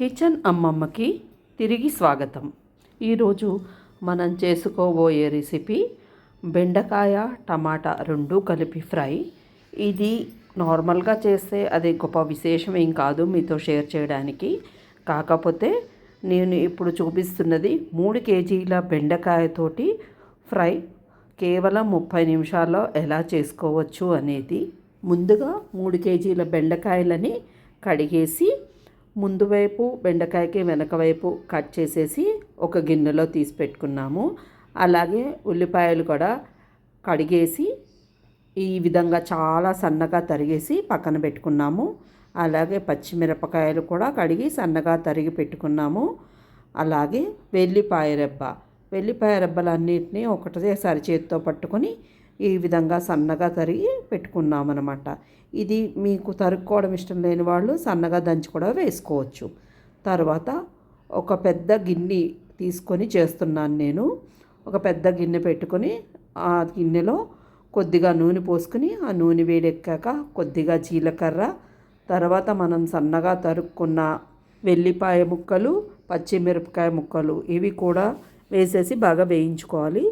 Kitchen అమ్మమ్మకి తిరిగి స్వాగతం. ఈరోజు మనం చేసుకోబోయే రెసిపీ బెండకాయ టమాటా రెండు కలిపి ఫ్రై. ఇది నార్మల్గా చేస్తే అది గొప్ప విశేషం ఏం కాదు మీతో షేర్ చేయడానికి. కాకపోతే నేను ఇప్పుడు చూపిస్తున్నది 3 కేజీల బెండకాయతోటి ఫ్రై కేవలం 30 నిమిషాల్లో ఎలా చేసుకోవచ్చు అనేది. ముందుగా 3 కేజీల బెండకాయలని కడిగేసి ముందు వైపు బెండకాయకి వెనక వైపు కట్ చేసేసి ఒక గిన్నెలో తీసి పెట్టుకున్నాము. అలాగే ఉల్లిపాయలు కూడా కడిగేసి ఈ విధంగా చాలా సన్నగా తరిగేసి పక్కన పెట్టుకున్నాము. అలాగే పచ్చిమిరపకాయలు కూడా కడిగి సన్నగా తరిగి పెట్టుకున్నాము. అలాగే వెల్లిపాయ రెబ్బలన్నిటినీ ఒకటేసారి చేతితో పట్టుకొని ఈ విధంగా సన్నగా తరిగి పెట్టుకున్నామన్నమాట. ఇది మీకు తరుక్కోవడం ఇష్టం లేని వాళ్ళు సన్నగా దంచి కూడా వేసుకోవచ్చు. తర్వాత ఒక పెద్ద గిన్నె తీసుకొని చేస్తున్నాను నేను. ఒక పెద్ద గిన్నె పెట్టుకొని ఆ గిన్నెలో కొద్దిగా నూనె పోసుకొని ఆ నూనె వేడెక్కాక కొద్దిగా జీలకర్ర, తర్వాత మనం సన్నగా తరుక్కున్న వెల్లిపాయ ముక్కలు, పచ్చిమిరపకాయ ముక్కలు ఇవి కూడా వేసేసి బాగా వేయించుకోవాలి.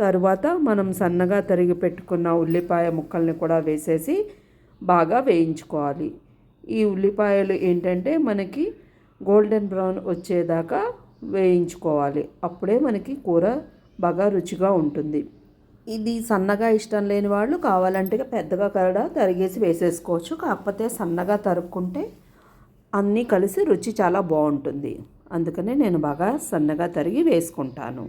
తరువాత మనం సన్నగా తరిగి పెట్టుకున్న ఉల్లిపాయ ముక్కల్ని కూడా వేసేసి బాగా వేయించుకోవాలి. ఈ ఉల్లిపాయలు ఏంటంటే మనకి గోల్డెన్ బ్రౌన్ వచ్చేదాకా వేయించుకోవాలి. అప్పుడే మనకి కూర బాగా రుచిగా ఉంటుంది. ఇది సన్నగా ఇష్టం లేని వాళ్ళు కావాలంటే పెద్దగా కూడా తరిగేసి వేసేసుకోవచ్చు. కాకపోతే సన్నగా తరుక్కుంటే అన్నీ కలిసి రుచి చాలా బాగుంటుంది. అందుకనే నేను బాగా సన్నగా తరిగి వేసుకుంటాను.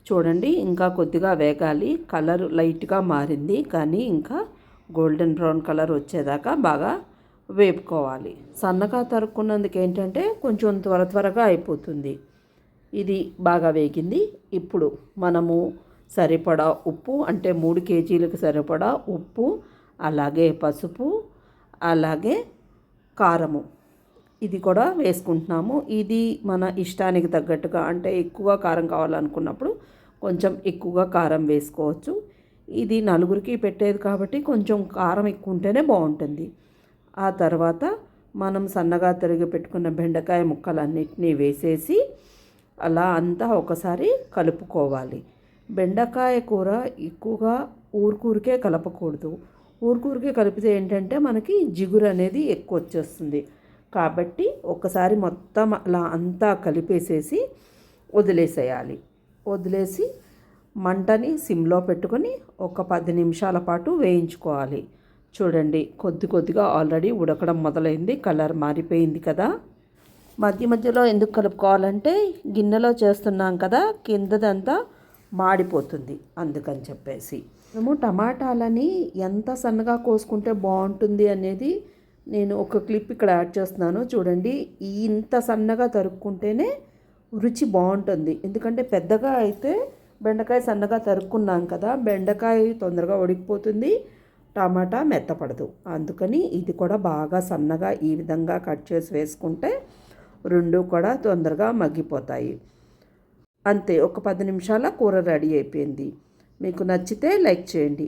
చూడండి, ఇంకా కొద్దిగా వేగాలి. కలర్ లైట్గా మారింది కానీ ఇంకా గోల్డెన్ బ్రౌన్ కలర్ వచ్చేదాకా బాగా వేపుకోవాలి. సన్నగా తరుక్కున్నందుకు ఏంటంటే కొంచెం త్వరగా అయిపోతుంది. ఇది బాగా వేగింది. ఇప్పుడు మనము సరిపడా ఉప్పు, అంటే 3 కేజీలకు సరిపడా ఉప్పు, అలాగే పసుపు, అలాగే కారము ఇది కూడా వేసుకుంటున్నాము. ఇది మన ఇష్టానికి తగ్గట్టుగా, అంటే ఎక్కువ కారం కావాలనుకున్నప్పుడు కొంచెం ఎక్కువగా కారం వేసుకోవచ్చు. ఇది నలుగురికి పెట్టేది కాబట్టి కొంచెం కారం ఎక్కువ ఉంటేనే బాగుంటుంది. ఆ తర్వాత మనం సన్నగా తరిగి పెట్టుకున్న బెండకాయ ముక్కలన్నిటినీ వేసేసి అలా అంతా ఒకసారి కలుపుకోవాలి. బెండకాయ కూర ఎక్కువగా ఊరికే కలపకూడదు. ఊరికే కలిపితే ఏంటంటే మనకి జిగురు అనేది ఎక్కువ వచ్చేస్తుంది. కాబట్టి ఒకసారి మొత్తం అలా అంతా కలిపేసేసి వదిలేసేయాలి. వదిలేసి మంటని సిమ్లో పెట్టుకొని ఒక 10 నిమిషాల పాటు వేయించుకోవాలి. చూడండి, కొద్దిగా ఆల్రెడీ ఉడకడం మొదలైంది. కలర్ మారిపోయింది కదా. మధ్యలో ఎందుకు కలుపుకోవాలంటే గిన్నెలో చేస్తున్నాం కదా, కిందదంతా మాడిపోతుంది. అందుకని చెప్పేసి మేము టమాటాలని ఎంత సన్నగా కోసుకుంటే బాగుంటుంది అనేది నేను ఒక క్లిప్ ఇక్కడ యాడ్ చేస్తున్నాను. చూడండి, ఇంత సన్నగా తరుక్కుంటేనే రుచి బాగుంటుంది. ఎందుకంటే పెద్దగా అయితే బెండకాయ సన్నగా తరుక్కున్నాం కదా, బెండకాయ తొందరగా ఉడికిపోతుంది, టమాటా మెత్తపడదు. అందుకని ఇది కూడా బాగా సన్నగా ఈ విధంగా కట్ చేసి వేసుకుంటే రెండు కూడా తొందరగా మగ్గిపోతాయి. అంతే, ఒక 10 నిమిషాల కూర రెడీ అయిపోయింది. మీకు నచ్చితే లైక్ చేయండి.